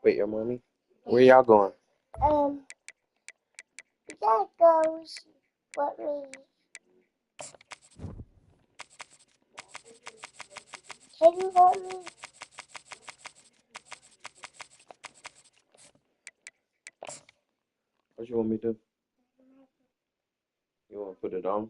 Wait, your mommy? Where y'all going? Um, that goes with me. Can you help me? What you want me to do? You want to put it on?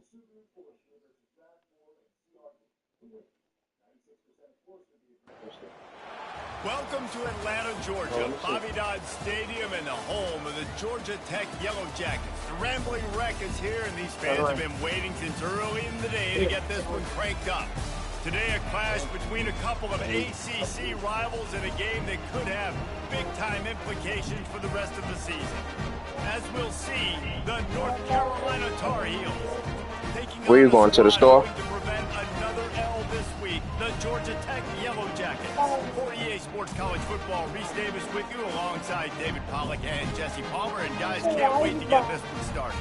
Welcome to Atlanta, Georgia, Bobby Dodd Stadium and the home of the Georgia Tech Yellow Jackets. The Rambling Wreck is here, and these fans have been waiting since early in the day to get this one cranked up. Today, a clash between a couple of ACC rivals in a game that could have big-time implications for the rest of the season. As we'll see, the North Carolina Tar Heels taking Where you going, to the store? to prevent another L this week, the Georgia Tech Yellow Jackets. For EA Sports College Football, Reese Davis with you alongside David Pollack and Jesse Palmer. And guys, can't wait to get this one started.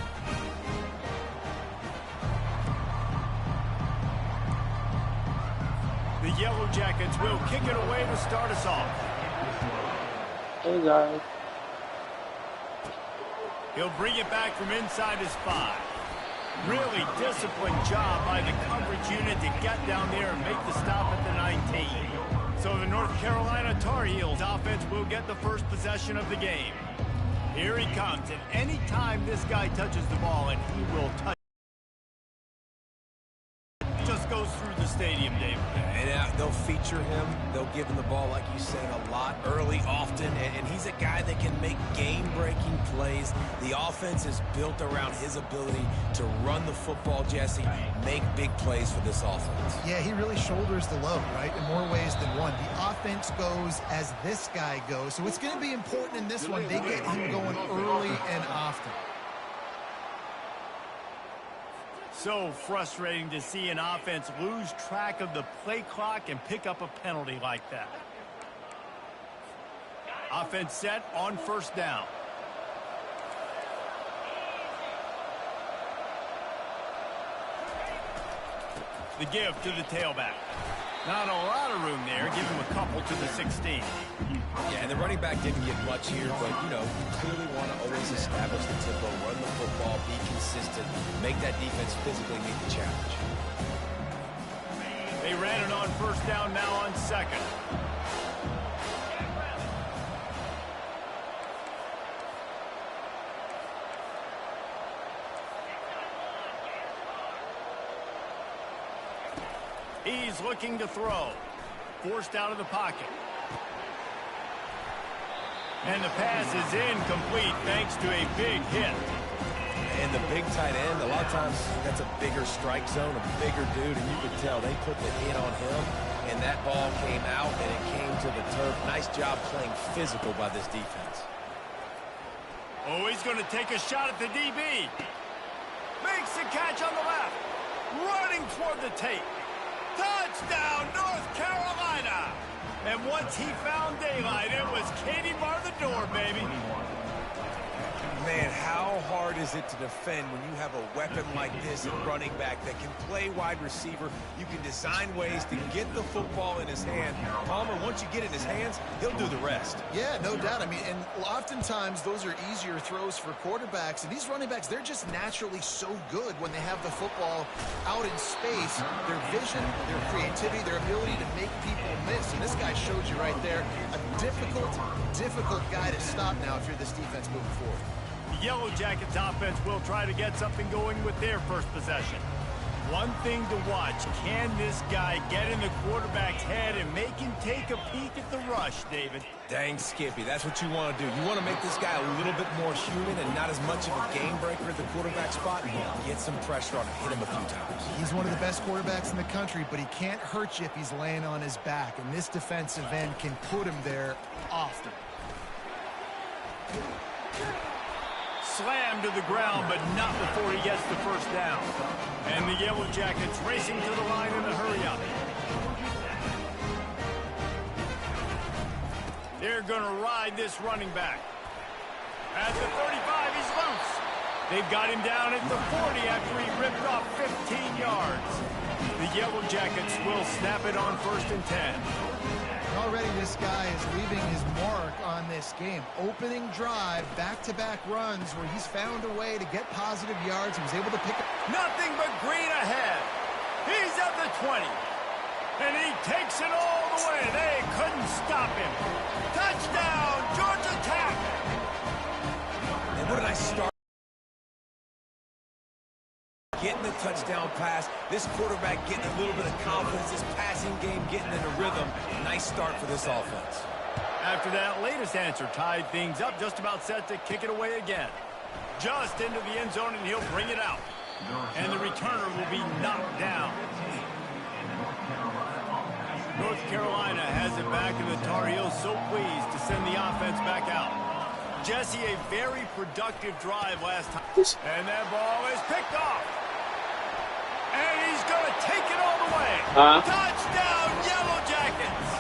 The Yellow Jackets will kick it away to start us off. Hey, guys. He'll bring it back from inside his 5. Really disciplined job by the coverage unit to get down there and make the stop at the 19. So the North Carolina Tar Heels offense will get the first possession of the game. Here he comes, and any time this guy touches the ball, and he will touch, just goes through the stadium, David. And they'll feature him. They'll give him the ball, like you said, a lot, early, often. And he's a guy that can make game-breaking plays. The offense is built around his ability to run the football, Jesse, make big plays for this offense. Yeah, he really shoulders the load, right, in more ways than one. The offense goes as this guy goes. So it's going to be important in this one. They get him going early and often. So frustrating to see an offense lose track of the play clock and pick up a penalty like that. Offense set on first down. The give to the tailback. Not a lot of room there. Give him a couple to the 16. Yeah, and the running back didn't get much here, but, you know, you clearly want to always establish the tempo, run the football, be consistent, make that defense physically meet the challenge. They ran it on first down, now on second. He's looking to throw. Forced out of the pocket. And the pass is incomplete thanks to a big hit. And the big tight end, a lot of times that's a bigger strike zone, a bigger dude, and you could tell they put the hit on him, and that ball came out, and it came to the turf. Nice job playing physical by this defense. Oh, he's going to take a shot at the DB. Makes the catch on the left. Running toward the tape. Touchdown, North Carolina! And once he found daylight, it was Katie bar the door, baby. Man, how hard is it to defend when you have a weapon like this at running back that can play wide receiver? You can design ways to get the football in his hand. Palmer, once you get it in his hands, he'll do the rest. Yeah, no doubt. I mean, and oftentimes those are easier throws for quarterbacks. And these running backs, they're just naturally so good when they have the football out in space. Their vision, their creativity, their ability to make people miss. And this guy showed you right there, a difficult guy to stop now if you're this defense moving forward. The Yellow Jackets offense will try to get something going with their first possession. One thing to watch, can this guy get in the quarterback's head and make him take a peek at the rush, David? Dang, Skippy, that's what you want to do. You want to make this guy a little bit more human and not as much of a game breaker at the quarterback spot. Get some pressure on him, hit him a few times. He's one of the best quarterbacks in the country, but he can't hurt you if he's laying on his back. And this defensive end can put him there often. Slammed to the ground, but not before he gets the first down. And the Yellow Jackets racing to the line in a hurry-up. They're going to ride this running back. At the 35, he's loose. They've got him down at the 40 after he ripped off 15 yards. The Yellow Jackets will snap it on 1st and 10. already this guy is leaving his mark on this game. Opening drive, back-to-back runs where he's found a way to get positive yards. He was able to pick up. Nothing but green ahead. He's at the 20. And he takes it all the way. They couldn't stop him. Touchdown, Georgia Tech. And what did I start? Getting the touchdown pass. This quarterback getting a little bit of confidence. This passing game getting in a rhythm. Nice start for this offense. After that latest answer tied things up, just about set to kick it away again. Just into the end zone, and he'll bring it out. And the returner will be knocked down. North Carolina has it back, and the Tar Heels so pleased to send the offense back out. Jesse, a very productive drive last time. And that ball is picked off. And he's going to take it all the way. Touchdown, Yellow Jackets.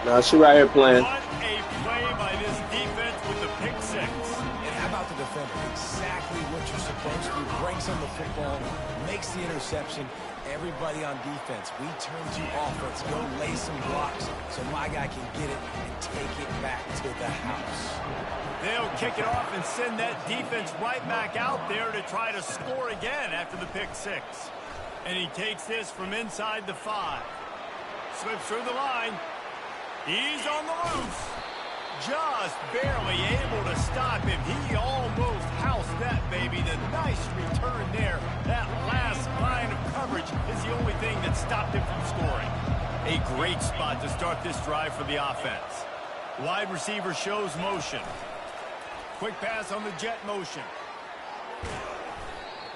Nah, she right here playing. What a play by this defense with the pick six. And how about the defender? Exactly what you're supposed to do. Breaks on the football, makes the interception. Everybody on defense, we turn to offense. Go lay some blocks so my guy can get it and take it back to the house. They'll kick it off and send that defense right back out there to try to score again after the pick six. And he takes this from inside the 5. Slips through the line. He's on the loose. Just barely able to stop him. He almost housed that baby. The nice return there. That last line of coverage is the only thing that stopped him from scoring. A great spot to start this drive for the offense. Wide receiver shows motion. Quick pass on the jet motion.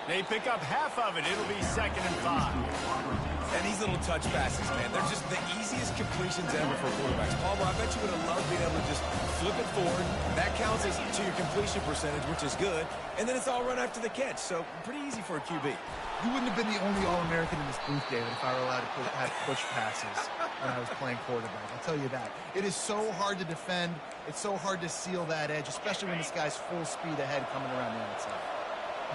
They pick up half of it. It'll be 2nd and 5. And these little touch passes, man, they're just the easiest completions ever for quarterbacks. Palmer, I bet you would have loved being able to just flip it forward. That counts as to your completion percentage, which is good. And then it's all run after the catch. So pretty easy for a QB. You wouldn't have been the only All-American in this booth, David, if I were allowed to have push passes when I was playing quarterback. I'll tell you that. It is so hard to defend. It's so hard to seal that edge, especially when this guy's full speed ahead coming around the outside.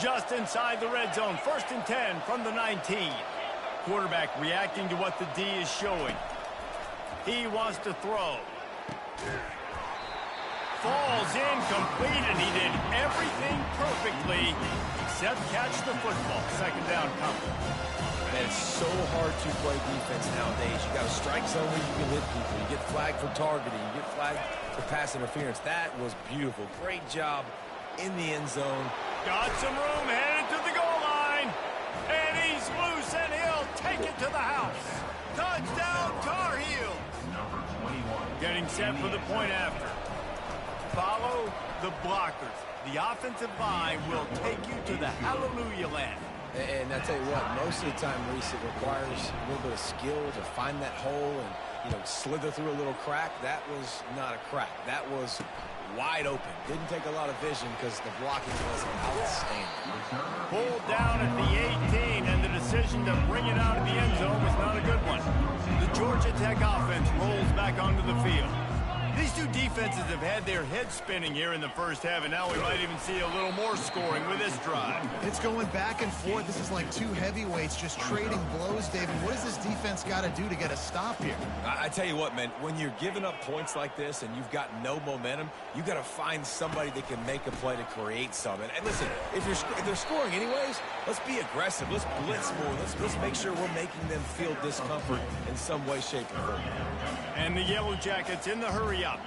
Just inside the red zone. 1st and 10 from the 19. Quarterback reacting to what the D is showing. He wants to throw. Falls incomplete, and he did everything perfectly except catch the football. 2nd down coming. And it's so hard to play defense nowadays. You got a strike zone where you can hit people. You get flagged for targeting. You get flagged for pass interference. That was beautiful. Great job in the end zone. Got some room, headed to the goal line. And he's loose, and he'll take it to the house. Touchdown, Tar Heel. Getting set for the point after. Follow the blockers. The offensive line will take you to the hallelujah land. And I tell you what, most of the time, Reese, it requires a little bit of skill to find that hole and, slither through a little crack. That was not a crack. That was wide open. Didn't take a lot of vision because the blocking was outstanding. Pulled down at the 18, and the decision to bring it out of the end zone was not a good one. The Georgia Tech offense rolls back onto the field. These two defenses have had their heads spinning here in the first half, and now we might even see a little more scoring with this drive. It's going back and forth. This is like two heavyweights just trading blows, David. What does this defense got to do to get a stop here? I tell you what, man, when you're giving up points like this and you've got no momentum, you got to find somebody that can make a play to create something. And listen, if they're scoring anyways, let's be aggressive. Let's blitz more. Let's make sure we're making them feel discomfort in some way, shape, or form. And the Yellow Jackets in the hurry up.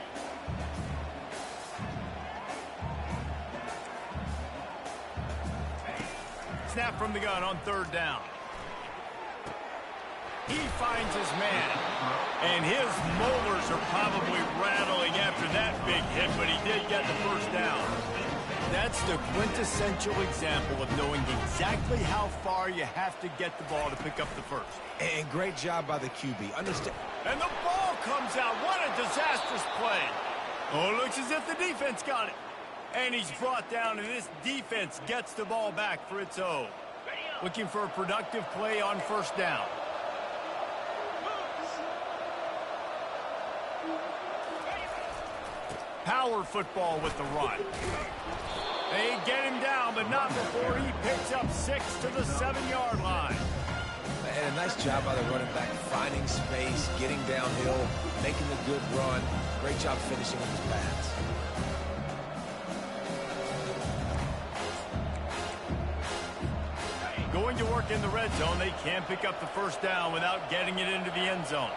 Snap from the gun on 3rd down. He finds his man. And his molars are probably rattling after that big hit, but he did get the 1st down. That's the quintessential example of knowing exactly how far you have to get the ball to pick up the 1st. And great job by the QB. Understand. And the ball comes out. What a disastrous play. Oh, it looks as if the defense got it. And he's brought down, and this defense gets the ball back for its own. Looking for a productive play on 1st down. Power football with the run. They get him down, but not before he picks up 6 to the 7-yard line. And a nice job by the running back, finding space, getting downhill, making a good run. Great job finishing with his pass. Going to work in the red zone, they can't pick up the first down without getting it into the end zone.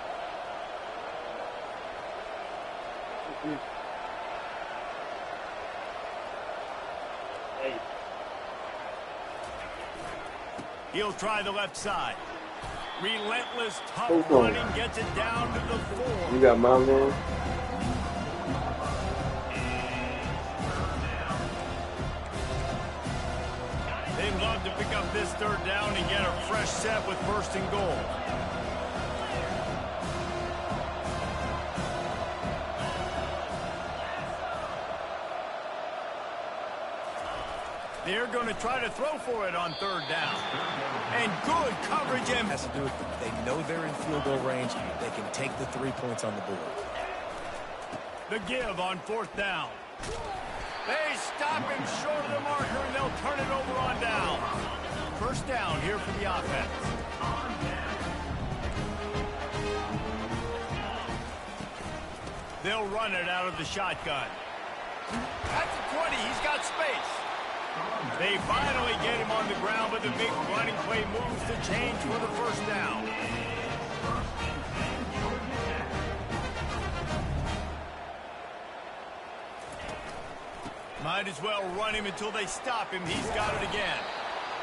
He'll try the left side. Relentless, tough running, gets it down to the 4. You got mine on? They'd love to pick up this third down and get a fresh set with first and goal. They're going to try to throw for it on third down. And good coverage. And Has to do with they know they're in field goal range. They can take the 3 points on the board. the give on fourth down. They stop him short of the marker, and they'll turn it over on down. First down here for the offense. They'll run it out of the shotgun. That's a 20. He's got space. They finally get him on the ground, but the big running play moves the chains for the first down. Might as well run him until they stop him. He's got it again.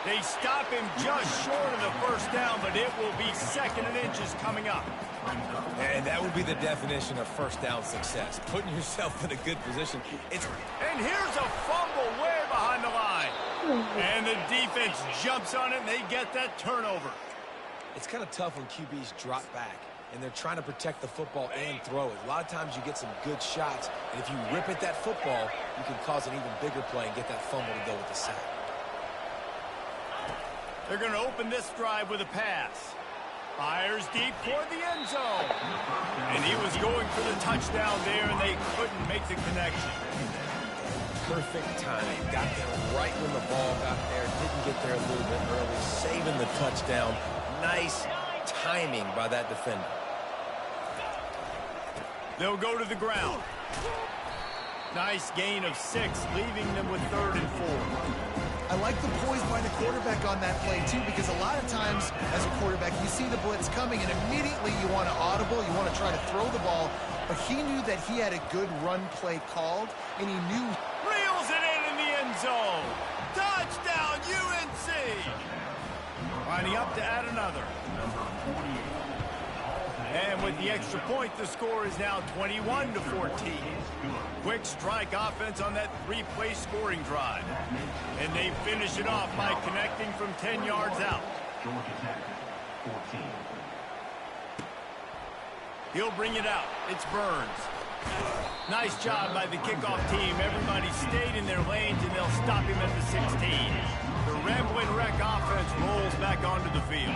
They stop him just short of the first down, but it will be second and inches coming up. And that would be the definition of first down success. Putting yourself in a good position. And here's a fumble way behind the line. And the defense jumps on it, and they get that turnover. It's kind of tough when QBs drop back, and they're trying to protect the football and throw it. A lot of times you get some good shots, and if you rip at that football, you can cause an even bigger play and get that fumble to go with the sack. They're going to open this drive with a pass. Fires deep toward the end zone. And he was going for the touchdown there, and they couldn't make the connection. Perfect timing. Got there right when the ball got there. Didn't get there a little bit early. Saving the touchdown. Nice timing by that defender. They'll go to the ground. Nice gain of 6, leaving them with 3rd and 4. I like the poise by the quarterback on that play, too, because a lot of times as a quarterback, you see the blitz coming, and immediately you want to audible, you want to try to throw the ball, but he knew that he had a good run play called, and he knew. Reels it in the end zone. Touchdown, UNC. Lining up to add another. And with the extra point, the score is now 21-14. Quick strike offense on that 3-play scoring drive. And they finish it off by connecting from 10 yards out. He'll bring it out. It's Burns. Nice job by the kickoff team. Everybody stayed in their lanes, and they'll stop him at the 16. The Rambling Wreck offense rolls back onto the field.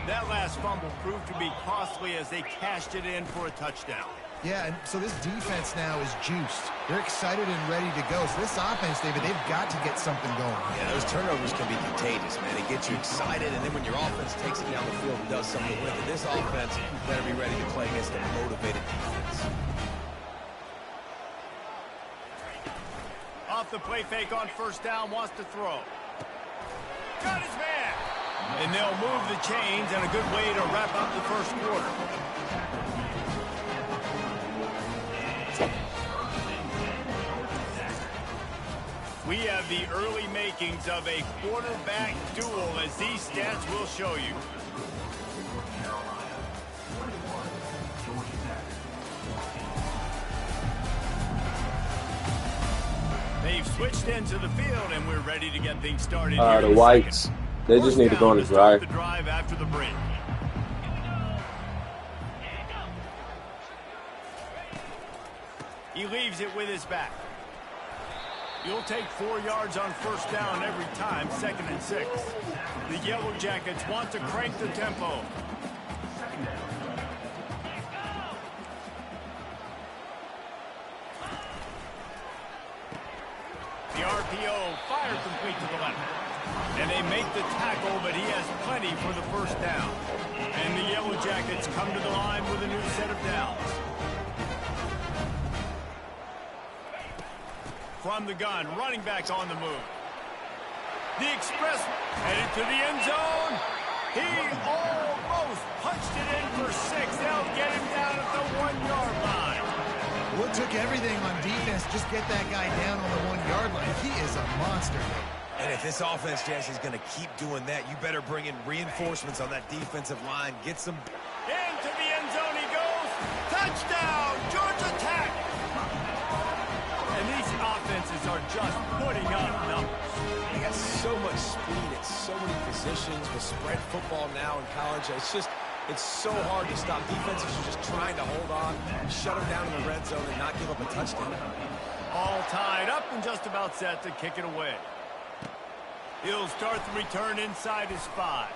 That last fumble proved to be costly as they cashed it in for a touchdown. Yeah, and so this defense now is juiced. They're excited and ready to go. So this offense, David, they've got to get something going. Yeah, those turnovers can be contagious, man. It gets you excited, and then when your offense takes it down the field and does something with it, this offense better be ready to play against a motivated defense. Off the play fake on first down, wants to throw. Got his man. And they'll move the chains, and a good way to wrap up the first quarter. We have the early makings of a quarterback duel, as these stats will show you. They've switched into the field, and we're ready to get things started. The Whites. They just need to go on the drive. The drive after the break. He leaves it with his back. You'll take 4 yards on first down every time, 2nd and 6. The Yellow Jackets want to crank the tempo. The RPO, fire complete to the left. And they make the tackle, but he has plenty for the first down. And the Yellow Jackets come to the line with a new set of downs. From the gun, running back on the move. The express headed to the end zone. He almost punched it in for 6. They'll get him down at the 1-yard line. Well, it took everything on defense. Just get that guy down on the 1-yard line. He is a monster. And if this offense, Jesse, is going to keep doing that, you better bring in reinforcements on that defensive line. Get some... Into the end zone he goes. Touchdown, Georgia Tech. And these offenses are just putting up numbers. They got so much speed at so many positions with spread football now in college. It's so hard to stop. Defenses are just trying to hold on, shut them down in the red zone, and not give up a touchdown. All tied up and just about set to kick it away. He'll start the return inside his 5.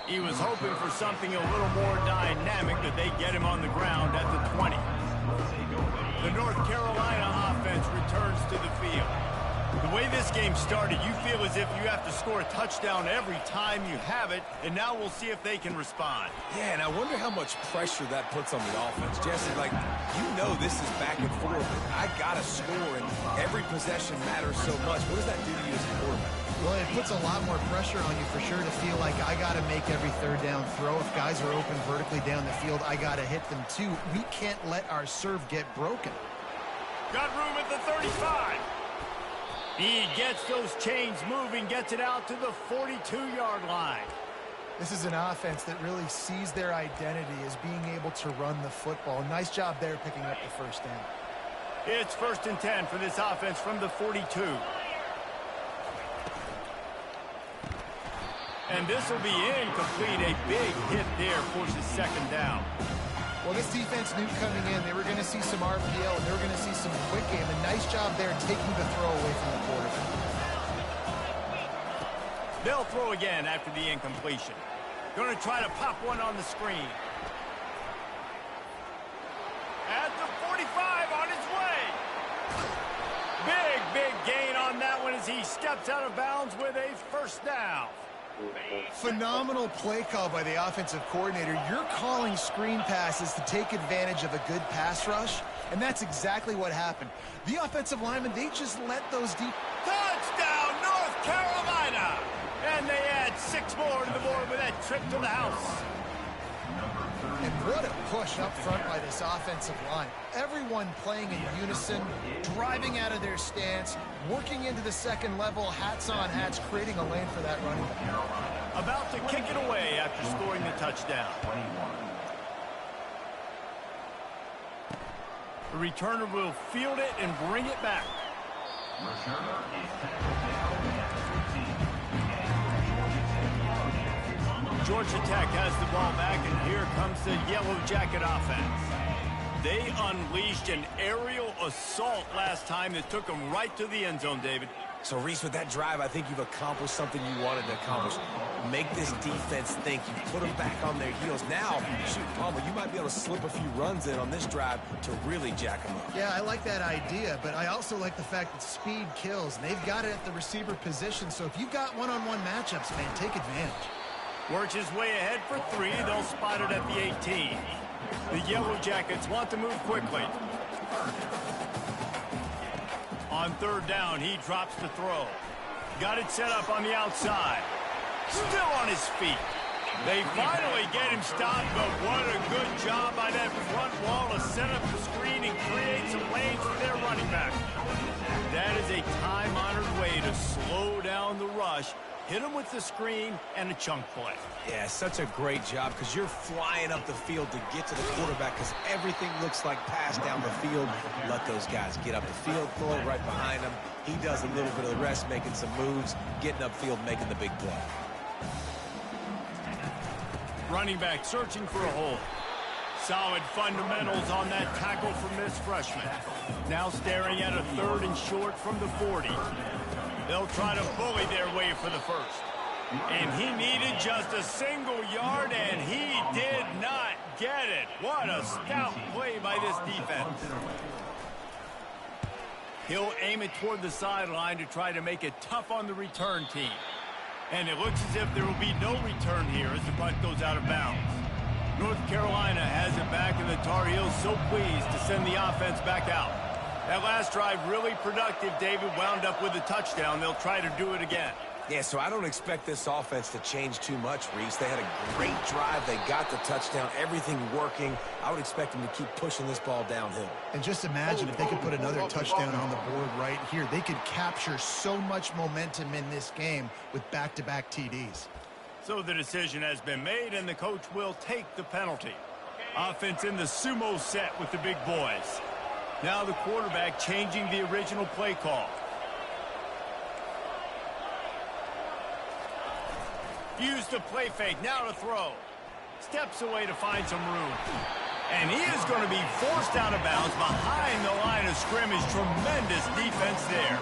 He was hoping for something a little more dynamic, but they get him on the ground at the 20. The North Carolina offense returns to the field. The way this game started, you feel as if you have to score a touchdown every time you have it, and now we'll see if they can respond. Yeah, and I wonder how much pressure that puts on the offense. Jesse, like, you know this is back and forth. I got to score, and every possession matters so much. What does that do to you as a quarterback? Well, it puts a lot more pressure on you for sure to feel like I got to make every third down throw. If guys are open vertically down the field, I got to hit them too. We can't let our serve get broken. Got room at the 35. He gets those chains moving, gets it out to the 42-yard line. This is an offense that really sees their identity as being able to run the football. Nice job there picking up the first down. It's 1st and 10 for this offense from the 42. And this will be incomplete. A big hit there forces 2nd down. Well, this defense knew coming in they were going to see some RPO, and they were going to see some quick game. A nice job there taking the throw away from the quarterback. They'll throw again after the incompletion. Going to try to pop one on the screen. At the 45 on his way. Big gain on that one as he steps out of bounds with a 1st down. Phenomenal play call by the offensive coordinator. You're calling screen passes to take advantage of a good pass rush, and that's exactly what happened. The offensive linemen, they just let those deep... Touchdown, North Carolina! And they add 6 more to the board with that trip to the house. And what a push up front by this offensive line. Everyone playing in unison, driving out of their stance, working into the 2nd level, hats on hats, creating a lane for that running back. About to kick it away after scoring the touchdown. The returner will field it and bring it back. Georgia Tech has the ball back, and here comes the Yellow Jacket offense. They unleashed an aerial assault last time that took them right to the end zone, David. So, Reese, with that drive, I think you've accomplished something you wanted to accomplish. Make this defense think. You put them back on their heels. Now, shoot, Palmer, you might be able to slip a few runs in on this drive to really jack them up. Yeah, I like that idea, but I also like the fact that speed kills. And they've got it at the receiver position, so if you've got one-on-one matchups, man, take advantage. Works his way ahead for 3. They'll spot it at the 18. The Yellow Jackets want to move quickly. On 3rd down, he drops the throw. Got it set up on the outside. Still on his feet. They finally get him stopped, but what a good job by that front wall to set up the screen and create some lanes for their running back. That is a time-honored way to slow down the rush. Hit him with the screen and a chunk play. Yeah, such a great job because you're flying up the field to get to the quarterback because everything looks like pass down the field. Let those guys get up the field, throw it right behind him. He does a little bit of the rest, making some moves, getting upfield, making the big play. Running back searching for a hole. Solid fundamentals on that tackle from this freshman. Now staring at a 3rd and short from the 40. They'll try to bully their way for the 1st. And he needed just a single yard, and he did not get it. What a stout play by this defense. He'll aim it toward the sideline to try to make it tough on the return team. And it looks as if there will be no return here as the punt goes out of bounds. North Carolina has it back, and the Tar Heels so pleased to send the offense back out. That last drive really productive. David wound up with a touchdown. They'll try to do it again. Yeah, so I don't expect this offense to change too much, Reese. They had a great drive. They got the touchdown. Everything working. I would expect them to keep pushing this ball downhill. And just imagine if they could put another touchdown on the board right here. They could capture so much momentum in this game with back-to-back TDs. So the decision has been made, and the coach will take the penalty. Offense in the sumo set with the big boys. Now the quarterback changing the original play call. Used to play fake, now to throw. Steps away to find some room. And he is going to be forced out of bounds behind the line of scrimmage. Tremendous defense there.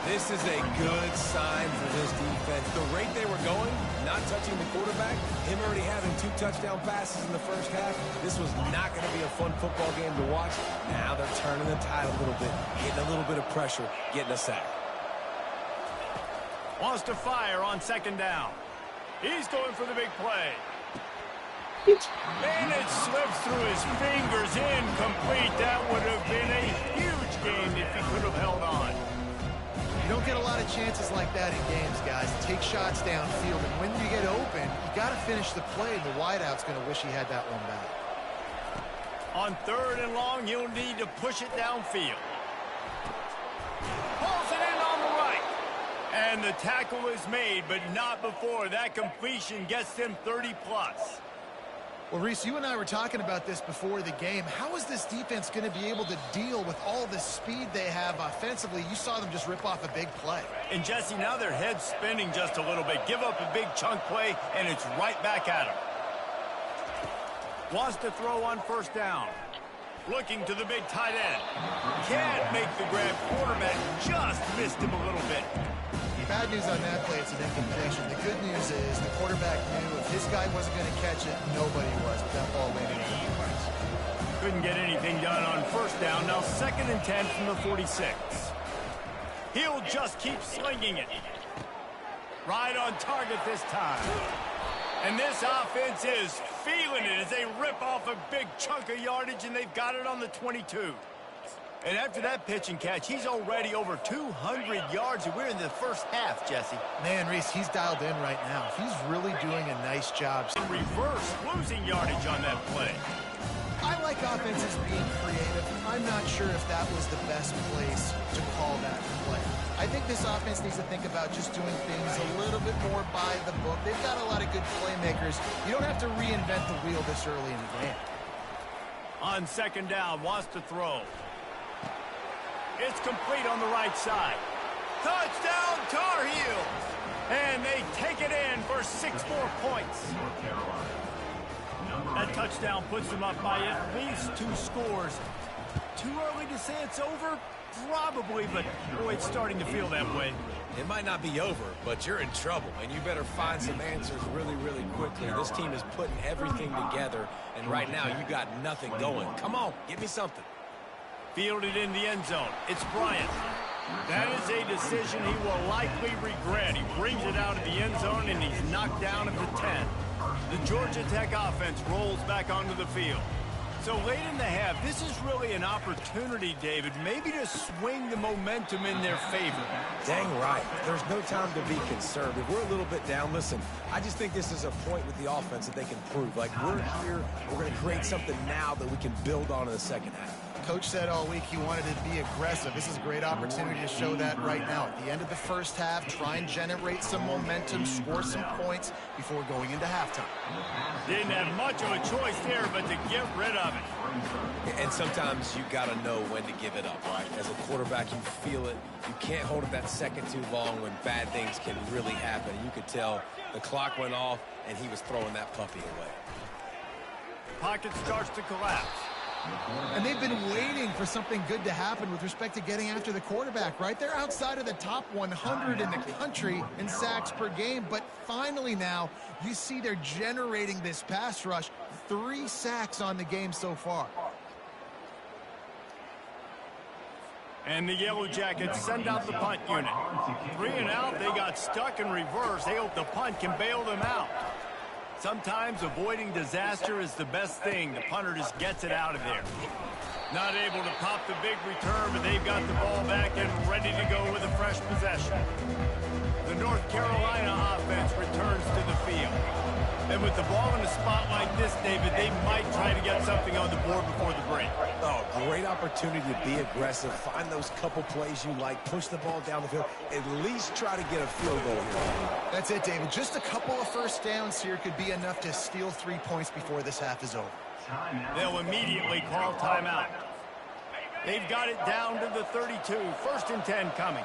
This is a good sign for this defense. The rate they were going, not touching the quarterback, him already having 2 touchdown passes in the first half, this was not going to be a fun football game to watch. Now they're turning the tide a little bit, getting a little bit of pressure, getting a sack. Wants to fire on second down. He's going for the big play. And it slips through his fingers, incomplete. That would have been a huge game if he could have held on. You don't get a lot of chances like that in games, guys. Take shots downfield, and when you get open, you got to finish the play, and the wideout's going to wish he had that one back. On 3rd and long, you'll need to push it downfield. Pulls it in on the right. And the tackle is made, but not before that completion gets them 30+. Well, Reese, you and I were talking about this before the game. How is this defense going to be able to deal with all the speed they have offensively? You saw them just rip off a big play. And, Jesse, now their head's spinning just a little bit. Give up a big chunk play, and it's right back at them. Wants to throw on 1st down. Looking to the big tight end. Can't make the grab. Quarterback just missed him a little bit. Bad news on that play, it's an incompletion. The good news is the quarterback knew if his guy wasn't going to catch it, nobody was, with that ball landing in the place. Couldn't get anything done on 1st down. Now 2nd and 10 from the 46. He'll just keep slinging it. Right on target this time. And this offense is feeling it as they rip off a big chunk of yardage, and they've got it on the 22. And after that pitch and catch, he's already over 200 yards, and we're in the first half, Jesse. Man, Reese, he's dialed in right now. He's really doing a nice job. In reverse, losing yardage on that play. I like offenses being creative. I'm not sure if that was the best place to call that play. I think this offense needs to think about just doing things a little bit more by the book. They've got a lot of good playmakers. You don't have to reinvent the wheel this early in the game. On 2nd down, wants to throw. It's complete on the right side. Touchdown, Tar Heels! And they take it in for 6 more points. That touchdown puts them up by at least 2 scores. Too early to say it's over? Probably, but boy, it's starting to feel that way. It might not be over, but you're in trouble, and you better find some answers really, really quickly. This team is putting everything together, and right now you got nothing going. Come on, give me something. Fielded in the end zone. It's Bryant. That is a decision he will likely regret. He brings it out of the end zone, and he's knocked down at the 10. The Georgia Tech offense rolls back onto the field. So late in the half, this is really an opportunity, David, maybe to swing the momentum in their favor. Dang right. There's no time to be concerned. If we're a little bit down, listen, I just think this is a point with the offense that they can prove. Like, we're here, we're going to create something now that we can build on in the second half. Coach said all week he wanted to be aggressive. This is a great opportunity to show that right now. At the end of the first half, try and generate some momentum, score some points before going into halftime. Didn't have much of a choice there, but to get rid of it. And sometimes you got to know when to give it up, right? As a quarterback, you feel it. You can't hold it that second too long when bad things can really happen. You could tell the clock went off, and he was throwing that puppy away. Pocket starts to collapse. And they've been waiting for something good to happen with respect to getting after the quarterback, right? They're outside of the top 100 in the country in sacks per game, but finally now you see they're generating this pass rush. 3 sacks on the game so far. And the Yellow Jackets send out the punt unit. 3 and out, they got stuck in reverse. They hope the punt can bail them out. Sometimes avoiding disaster is the best thing. The punter just gets it out of there. Not able to pop the big return, but they've got the ball back and ready to go with a fresh possession. The North Carolina offense returns to the field. And with the ball in a spot like this, David, they might try to get something on the board before the break. Oh, great opportunity to be aggressive. Find those couple plays you like. Push the ball down the field. At least try to get a field goal here. That's it, David. Just a couple of first downs here could be enough to steal 3 points before this half is over. They'll immediately call timeout. They've got it down to the 32. 1st and 10 coming.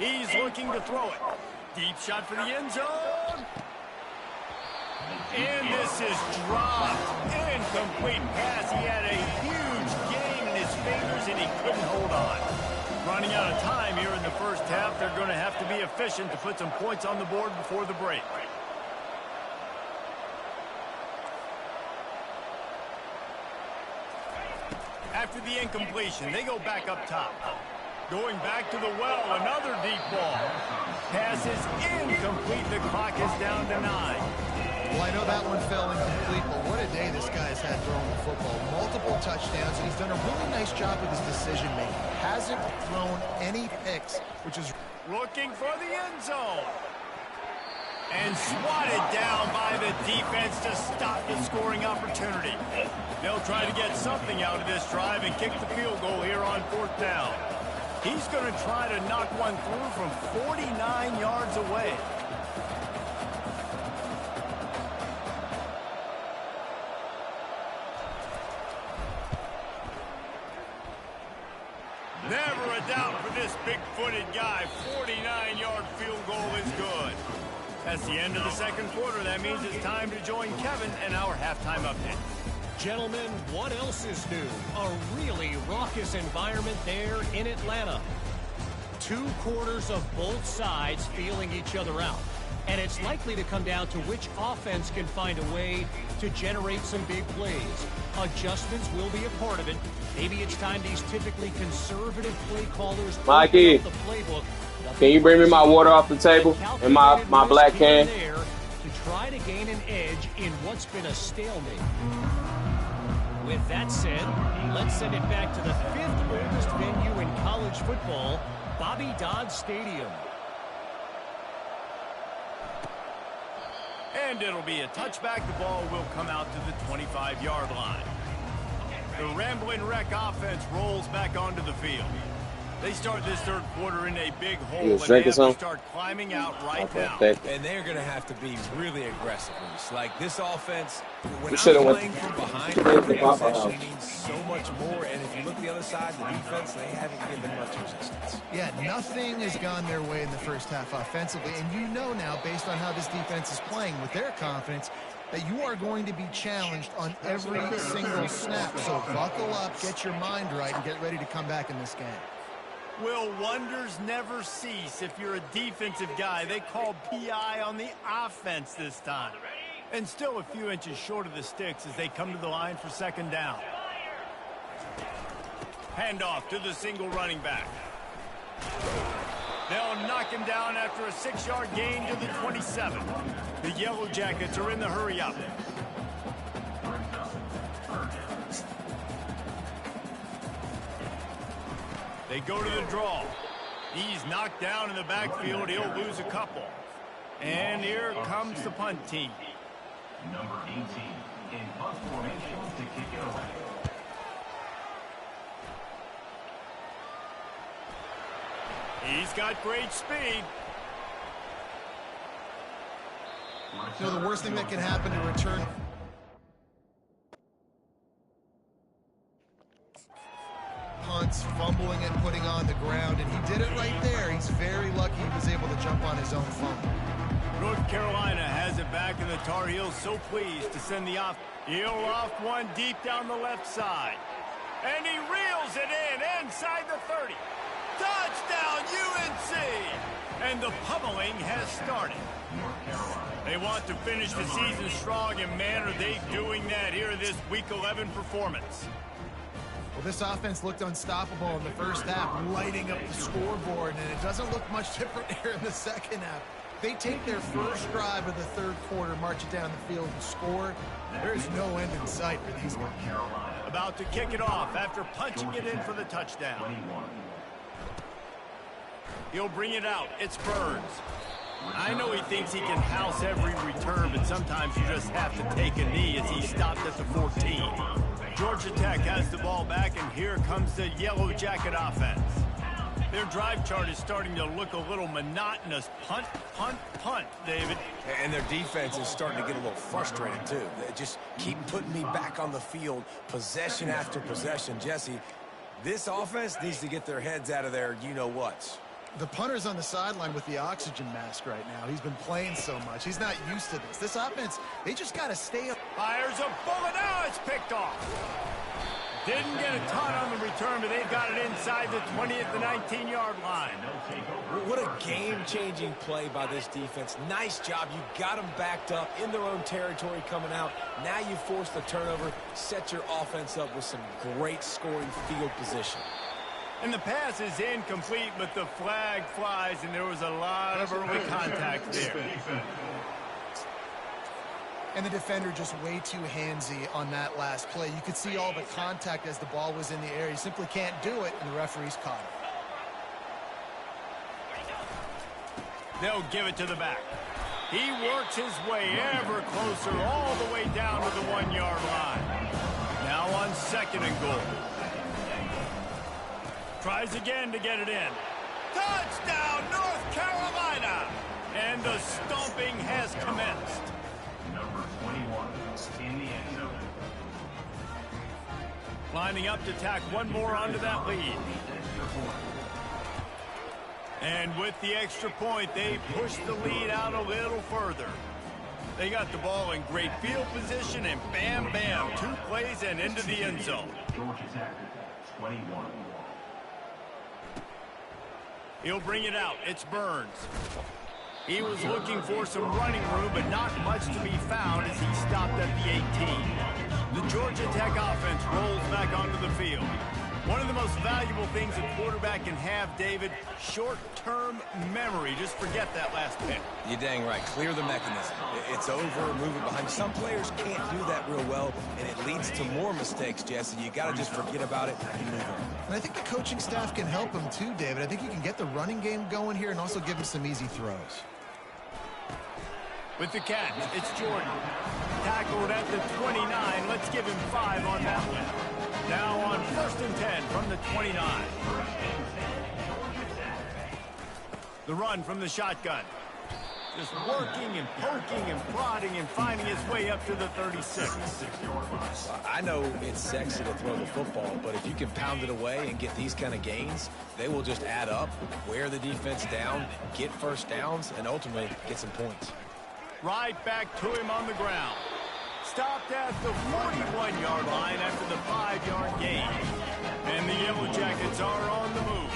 He's looking to throw it. Deep shot for the end zone. And this is dropped. Incomplete pass. He had a huge gain in his fingers, and he couldn't hold on. Running out of time here in the first half. They're going to have to be efficient to put some points on the board before the break. After the incompletion, they go back up top. Going back to the well, another deep ball. Pass is incomplete. The clock is down to 9. Well, I know that one fell incomplete, but what a day this guy's had throwing the football. Multiple touchdowns, and he's done a really nice job with his decision-making. Hasn't thrown any picks, which is... Looking for the end zone. And swatted down by the defense to stop the scoring opportunity. They'll try to get something out of this drive and kick the field goal here on 4th down. He's going to try to knock one through from 49 yards away. Never a doubt for this big-footed guy. 49-yard field goal is good. That's the end of the second quarter. That means it's time to join Kevin and our halftime update. Gentlemen, what else is new? A really raucous environment there in Atlanta. 2 quarters of both sides feeling each other out. And it's likely to come down to which offense can find a way to generate some big plays. Adjustments will be a part of it. Maybe it's time these typically conservative play callers Mikey, open up the playbook. can you bring me my water off the table and my black can? To try to gain an edge in what's been a stalemate. With that said, let's send it back to the 5th oldest venue in college football, Bobby Dodd Stadium. And it'll be a touchback. The ball will come out to the 25-yard line. The Rambling Wreck offense rolls back onto the field. They start this third quarter in a big hole, but they have to start climbing out right now. And they're going to have to be really aggressive. Like this offense, when I'm playing from behind, they need so much more. And if you look the other side, the defense, they haven't given much resistance. Yeah, nothing has gone their way in the first half offensively. And you know now, based on how this defense is playing with their confidence, that you are going to be challenged on every single snap. So buckle up, get your mind right, and get ready to come back in this game. Will wonders never cease if you're a defensive guy? They called PI on the offense this time. And still a few inches short of the sticks as they come to the line for 2nd down. Handoff to the single running back. They'll knock him down after a 6-yard gain to the 27. The Yellow Jackets are in the hurry-up. They go to the draw. He's knocked down in the backfield. He'll lose a couple. And here comes the punt team. Number 18 in punt formation to kick it away. He's got great speed. You know, the worst thing that can happen to return... punts, fumbling and putting on the ground, and he did it right there. He's very lucky he was able to jump on his own fumble. North Carolina has it back, and the Tar Heels so pleased to send the off. He'll off one deep down the left side. And he reels it in inside the 30. Touchdown, UNC! And the pummeling has started. They want to finish the season strong, and man, are they doing that here in this Week 11 performance. This offense looked unstoppable in the first half, lighting up the scoreboard, and it doesn't look much different here in the second half. They take their first drive of the third quarter, march it down the field, and score. There is no end in sight for these guys. About to kick it off after punching it in for the touchdown. He'll bring it out. It's Burns. I know he thinks he can house every return, but sometimes you just have to take a knee as he stopped at the 14. Georgia Tech has the ball back, and here comes the Yellow Jacket offense. Their drive chart is starting to look a little monotonous. Punt, punt, punt, David. And their defense is starting to get a little frustrated, too. They just keep putting me back on the field, possession after possession. Jesse, this offense needs to get their heads out of their you-know-whats. The punter's on the sideline with the oxygen mask right now. He's been playing so much. He's not used to this. This offense, they just got to stay up. Fires a bullet. Now it's picked off. Didn't get a ton on the return, but they've got it inside the 20 at the 19-yard line. What a game-changing play by this defense. Nice job. You got them backed up in their own territory coming out. Now you force the turnover, set your offense up with some great scoring field position. And the pass is incomplete, but the flag flies, and there was a lot of early contact there. And the defender just way too handsy on that last play. You could see all the contact as the ball was in the air. He simply can't do it, and the referee's caught it. They'll give it to the back. He works his way ever closer all the way down to the 1-yard line. Now on 2nd and goal. Tries again to get it in. Touchdown, North Carolina! And the stomping has commenced. Number 21 in the end zone. Lining up to tack one more onto that lead. And with the extra point, they push the lead out a little further. They got the ball in great field position, and bam, bam, 2 plays and into the end zone. Georgia Tech, 21. He'll bring it out. It's Burns. He was looking for some running room, but not much to be found as he stopped at the 18. The Georgia Tech offense rolls back onto the field. One of the most valuable things a quarterback can have, David, short-term memory. Just forget that last pick. You're dang right. Clear the mechanism. It's over, move it behind. Some players can't do that real well, and it leads to more mistakes, Jesse. You got to just forget about it and move on. And I think the coaching staff can help him too, David. I think you can get the running game going here and also give him some easy throws. With the catch, it's Jordan. Tackled at the 29. Let's give him 5 on that one. Now on 1st and 10 from the 29. The run from the shotgun. Just working and poking and prodding and finding his way up to the 36. I know it's sexy to throw the football, but if you can pound it away and get these kind of gains, they will just add up, wear the defense down, get first downs, and ultimately get some points. Right back to him on the ground. Stopped at the 41-yard line after the 5-yard gain. And the Yellow Jackets are on the move.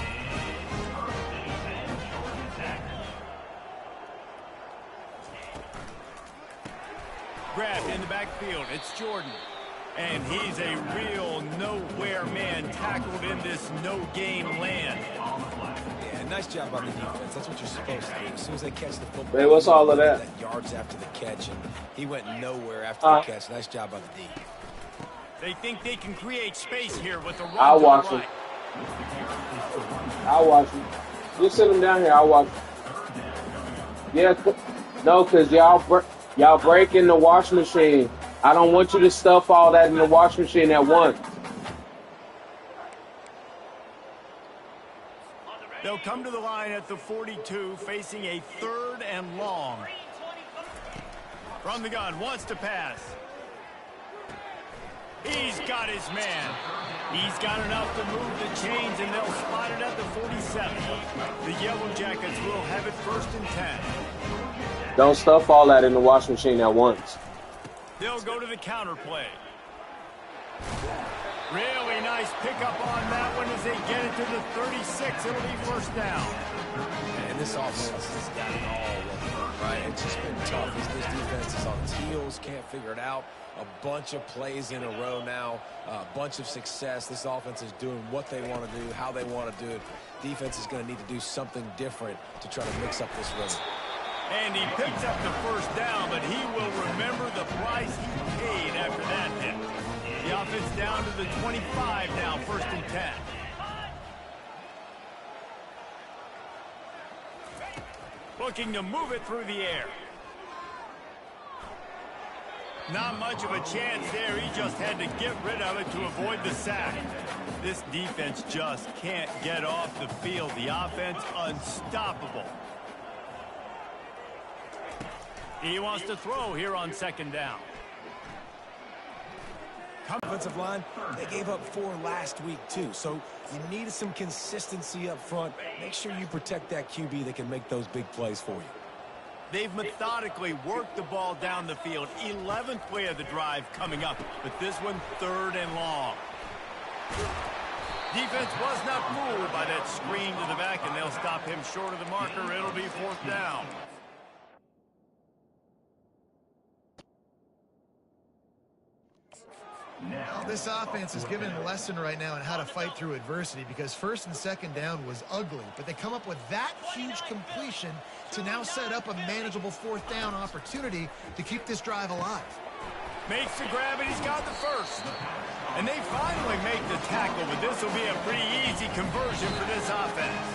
Grabbed in the backfield. It's Jordan. And he's a real nowhere man tackled in this no-game land. Yeah, nice job on the defense. That's what you're supposed to do. As soon as they catch the football, Hey, what's all of that? Yards after the catch, and he went nowhere after the catch. Nice job on the D. They think they can create space here with the run I'll to watch the him. right. I'll watch him. You sit him down here. I'll watch him. Yeah, no, because y'all breaking the washing machine. I don't want you to stuff all that in the washing machine at once. They'll come to the line at the 42, facing a 3rd and long. From the gun, wants to pass. He's got his man. He's got enough to move the chains, and they'll spot it at the 47. The Yellow Jackets will have it 1st and 10. Don't stuff all that in the washing machine at once. They'll go to the counter play. Really nice pickup on that one as they get it to the 36. It'll be first down. And this offense has got it all working, right? It's just been tough. This defense is on its heels, can't figure it out. A bunch of plays in a row now, a bunch of success. This offense is doing what they want to do, how they want to do it. Defense is going to need to do something different to try to mix up this rhythm. And he picks up the first down, but he will remember the price he paid after that hit. The offense down to the 25 now, 1st and 10. Looking to move it through the air. Not much of a chance there. He just had to get rid of it to avoid the sack. This defense just can't get off the field. The offense unstoppable. He wants to throw here on 2nd down. Offensive line, they gave up 4 last week too, so you needed some consistency up front. Make sure you protect that QB that can make those big plays for you. They've methodically worked the ball down the field. 11th play of the drive coming up, but this one 3rd and long. Defense was not fooled by that screen to the back, and they'll stop him short of the marker. It'll be 4th down. Well, this offense is giving a lesson right now on how to fight through adversity, because 1st and 2nd down was ugly, but they come up with that huge completion to now set up a manageable 4th down opportunity to keep this drive alive. Makes the grab, and he's got the first. And they finally make the tackle, but this will be a pretty easy conversion for this offense.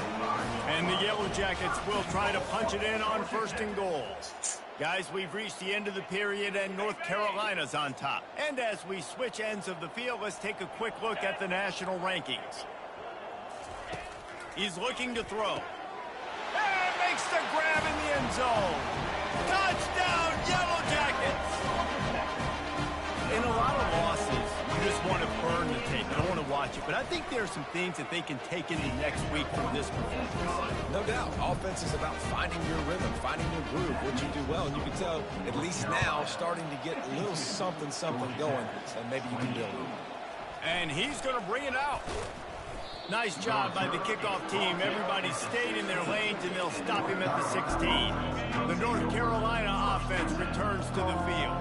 And the Yellow Jackets will try to punch it in on 1st and goal. Guys, we've reached the end of the period, and North Carolina's on top. And as we switch ends of the field, let's take a quick look at the national rankings. He's looking to throw. And makes the grab in the end zone. Touchdown, Yellow Jackets! In a lot of losses, you just want to burn the tape. You don't want to watch it. But I think there are some things that they can take into next week from this performance. No doubt. Offense is about finding your rhythm, finding your groove, what you do well. And you can tell, at least now, starting to get a little something going, and maybe you can build it. And he's going to bring it out. Nice job by the kickoff team. Everybody stayed in their lanes, and they'll stop him at the 16. The North Carolina offense returns to the field.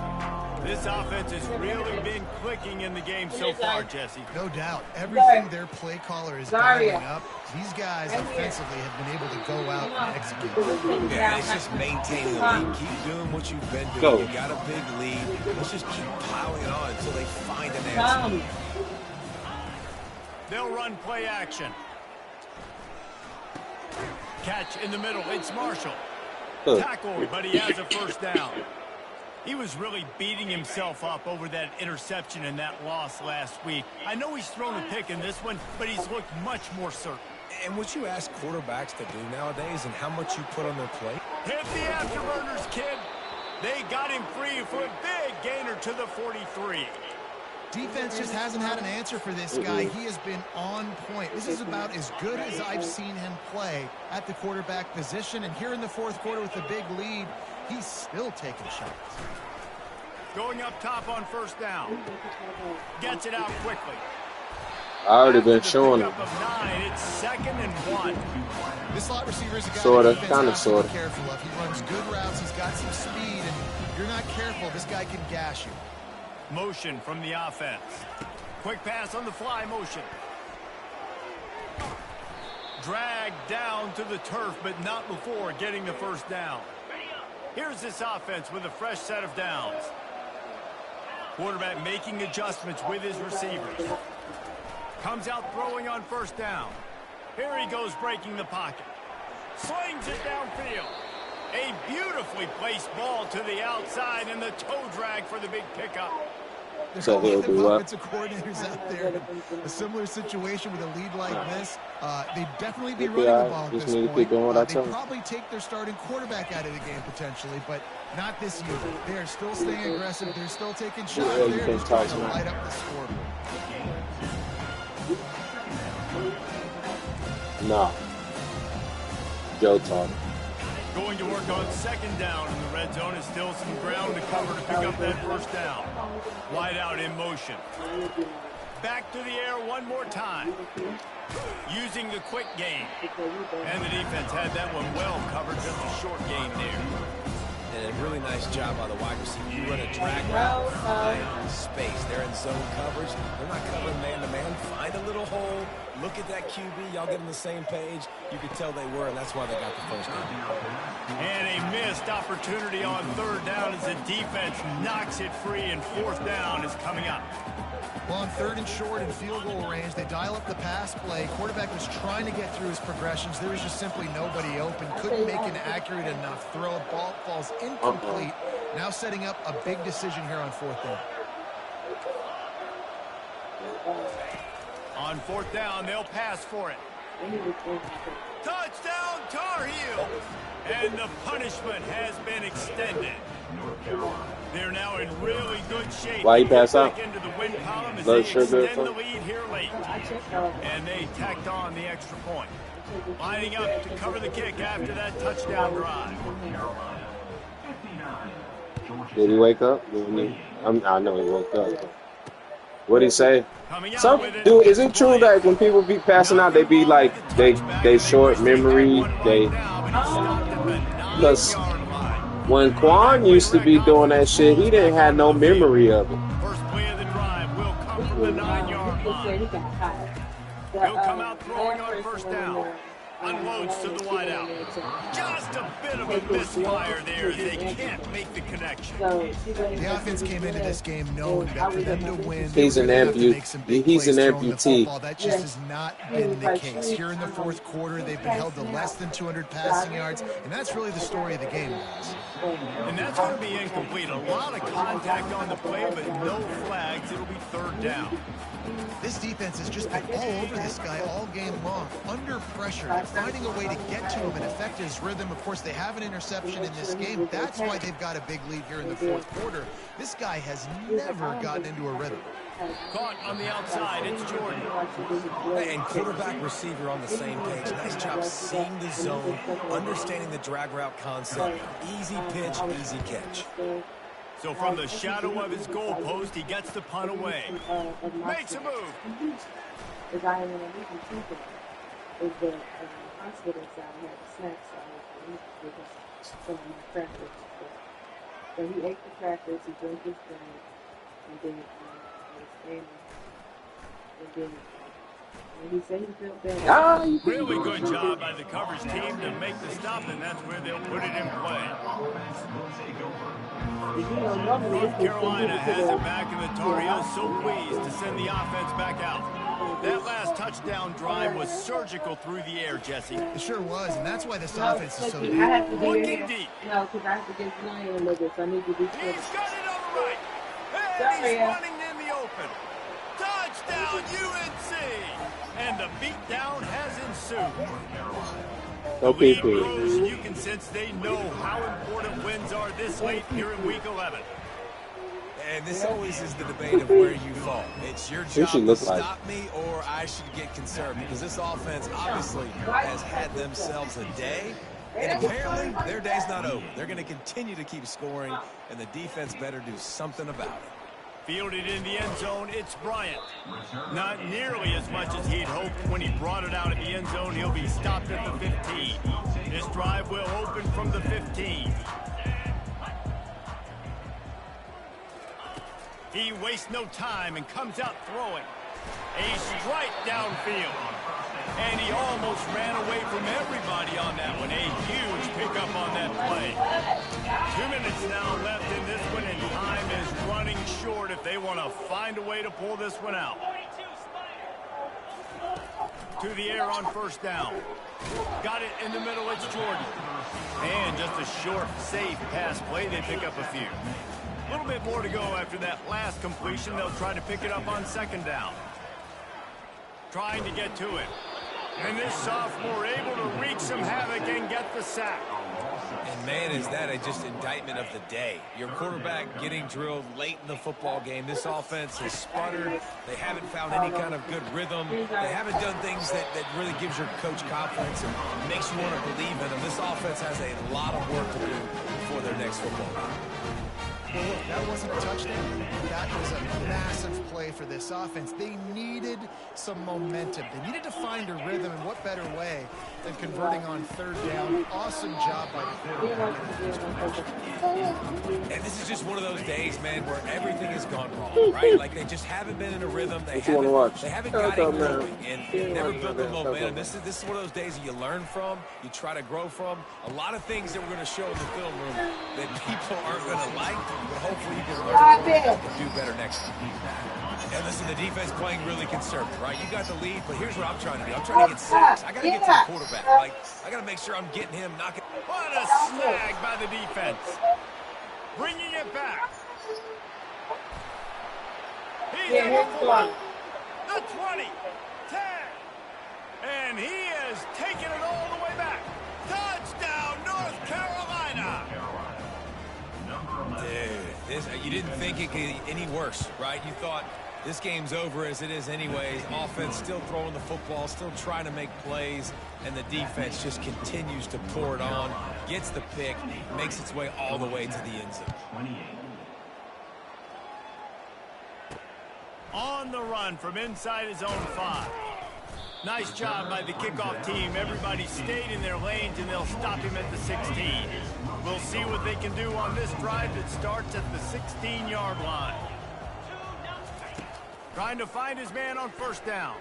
This offense has really been clicking in the game so far, Jesse. No doubt. Everything their play caller is dialing up, these guys offensively have been able to go out and execute. Yeah, it's just maintaining the lead. Keep doing what you've been doing. You got a big lead. Let's just keep piling it on until they find an answer. They'll run play action. Catch in the middle. It's Marshall. Tackled, but he has a first down. He was really beating himself up over that interception and that loss last week. I know he's thrown a pick in this one, but he's looked much more certain. And what you ask quarterbacks to do nowadays and how much you put on their plate? Hit the afterburners, kid. They got him free for a big gainer to the 43. Defense just hasn't had an answer for this guy. He has been on point. This is about as good as I've seen him play at the quarterback position. And here in the 4th quarter with a big lead, he's still taking shots. Going up top on first down. Gets it out quickly. I already been showing him. It's 2nd and 1. This slot receiver is a guy Sorta, kind of sorta. Careful of. He runs good routes. He's got some speed, and if you're not careful, this guy can gash you. Motion from the offense. Quick pass on the fly motion. Dragged down to the turf, but not before getting the first down. Here's this offense with a fresh set of downs. Quarterback making adjustments with his receivers. Comes out throwing on first down. Here he goes breaking the pocket. Slings it downfield. A beautifully placed ball to the outside and the toe drag for the big pickup. There's a lot of offensive coordinators out there. A similar situation with a lead like this. They'd definitely be running the ball at this point. They'd probably take their starting quarterback out of the game potentially, but not this year. They're still staying aggressive. They're still taking shots. They're just trying to light up the scoreboard. Nah. Joe talk. Going to work on 2nd down in the red zone. Is still some ground to cover to pick up that first down. Wide out in motion. Back to the air one more time. Using the quick game. And the defense had that one well covered. Just a short game there. And a really nice job by the wide receiver. You run a drag route, find space. They're in zone coverage. They're not covering man-to-man. Find a little hole. Look at that QB. Y'all get on the same page. You could tell they were, and that's why they got the first down. And a missed opportunity on third down as the defense knocks it free, and fourth down is coming up. Well, on third and short in field goal range, they dial up the pass play. Quarterback was trying to get through his progressions. There was just simply nobody open. Couldn't make an accurate enough throw. Ball falls incomplete. Now setting up a big decision here on fourth down. On fourth down, they'll pass for it. Touchdown, Tar Heels! And the punishment has been extended. They're now in really good shape. Why you pass out? Into the win column as Blood they sugar extend the lead here late. And they tacked on the extra point. Lining up to cover the kick after that touchdown drive. Did he wake up? I know he woke up. What'd he say? Dude, is it true that when people be passing out, they be like, they short memory? Because when Quan used to be doing that shit, he didn't have no memory of it. First play of the drive will come from the 9-yard line. He'll come out throwing on first down. Unloads to the wideout. Just a bit of a misfire there as they can't make the connection. The offense came into this game knowing that for them to win, he's an amputee. He's an amputee. That just has not been the case. Here in the fourth quarter, they've been held to less than 200 passing yards, and that's really the story of the game, guys. And that's going to be incomplete. A lot of contact on the play, but no flags. It'll be third down. This defense has just been all over this guy all game long, under pressure, finding a way to get to him and affect his rhythm. Of course, they have an interception in this game. That's why they've got a big lead here in the fourth quarter. This guy has never gotten into a rhythm. Caught on the outside, it's Jordan. And quarterback receiver on the same page. Nice job seeing the zone, understanding the drag route concept. Easy pitch, easy catch. So from the shadow of his goal post, he gets the punt away. Makes a move. So he ate the crackers, he drank his drink, and then he said he felt bad. Really good job by the coverage team to make the stop, and that's where they'll put it in play. North Carolina has it back, and the Tar Heels so pleased to send the offense back out. That last touchdown drive was surgical through the air, Jesse. It sure was, and that's why this offense is so deep. Looking deep. No, because I have to get Zion a little bit, so I need to be sure. He's got it on the right. And he's running in the open. Touchdown, UNC! And the beatdown has ensued. The lead grows, and you can sense they know how important wins are this late here in Week 11. And this always is the debate of where you fall. It's your job to stop me, or I should get concerned, because this offense obviously has had themselves a day, and apparently their day's not over. They're going to continue to keep scoring, and the defense better do something about it. Fielded in the end zone, it's Bryant. Not nearly as much as he'd hoped when he brought it out of the end zone. He'll be stopped at the 15. This drive will open from the 15. He wastes no time and comes out throwing. A strike downfield. And he almost ran away from everybody on that one. A huge pickup on that play. 2 minutes now left in this one, and time is running short if they want to find a way to pull this one out. To the air on first down. Got it in the middle, it's Jordan. And just a short, safe pass play, they pick up a few. A little bit more to go after that last completion. They'll try to pick it up on second down. Trying to get to it. And this sophomore able to wreak some havoc and get the sack. And man, is that just indictment of the day. Your quarterback getting drilled late in the football game. This offense has sputtered. They haven't found any kind of good rhythm. They haven't done things that really gives your coach confidence and makes you want to believe in them. This offense has a lot of work to do for their next football game. Well, look, that wasn't a touchdown. That was a massive play for this offense. They needed some momentum. They needed to find a rhythm, and what better way than converting on third down. Awesome job by the quarterback. And this is just one of those days, man, where everything has gone wrong, right? Like they just haven't been in a rhythm. They haven't got it going, and never built the momentum. This is one of those days that you learn from, you try to grow from. A lot of things that we're going to show in the film room that people aren't going to like, but hopefully you can learn from it and do better next time. And listen, the defense playing really conservative, right? You got the lead, but herere's what I'm trying to do. I'm trying to get sacks. I got to get to the quarterback. Like, I got to make sure I'm getting him, knocking. What a snag by the defense. Bringing it back. He's at the 40, the 20, 10. And he is taking it all the way back. Touchdown, North Carolina. Dude, you didn't think it could get any worse, right? You thought this game's over as it is anyways. Offense still throwing the football, still trying to make plays, and the defense just continues to pour it on, gets the pick, makes its way all the way to the end zone. On the run from inside his own 5. Nice job by the kickoff team. Everybody stayed in their lanes, and they'll stop him at the 16. We'll see what they can do on this drive that starts at the 16-yard line. Trying to find his man on first down.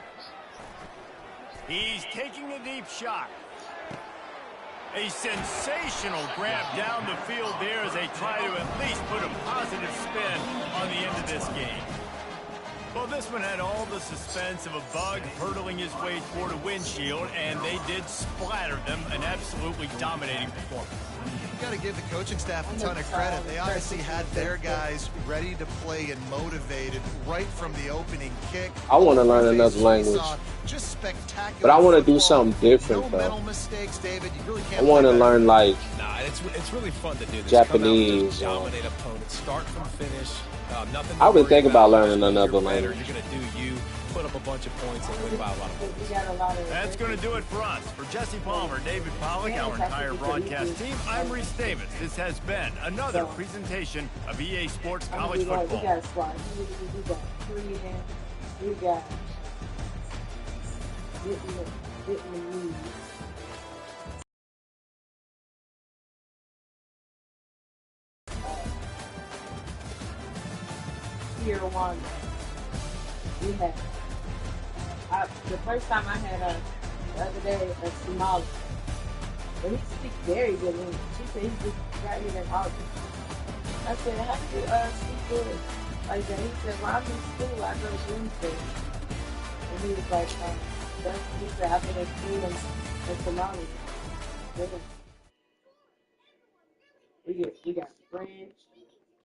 He's taking a deep shot. A sensational grab down the field there as they try to at least put a positive spin on the end of this game. Well, this one had all the suspense of a bug hurtling his way toward a windshield, and they did splatter them. An absolutely dominating performance. You've got to give the coaching staff a ton of credit. They obviously had their guys ready to play and motivated right from the opening kick. I want to learn another language. Just spectacular. But I want to do something different, no though. mental mistakes, David. You really can't I want to learn, like, it's really fun to do this. Japanese. Come out, dominate opponents, start from finish. Nothing I would think about learning You're another better. language. You're going to do you, put up a bunch of points, and win by a lot of points. That's going to do it for us. For Jesse Palmer, David Pollack, our entire broadcast team, I'm Reese Davis. This has been another presentation of EA Sports College Football. We got to slide. We got 3 in. We got getting the lead. Tier 1. We had the first time I had the other day a Somali, but he speaks very good English. She said he just got here in August. I said, how do you speak good like that? He said, well, I'm in school. I go to Wednesday. And he was like, he said, I've been in school in Somali.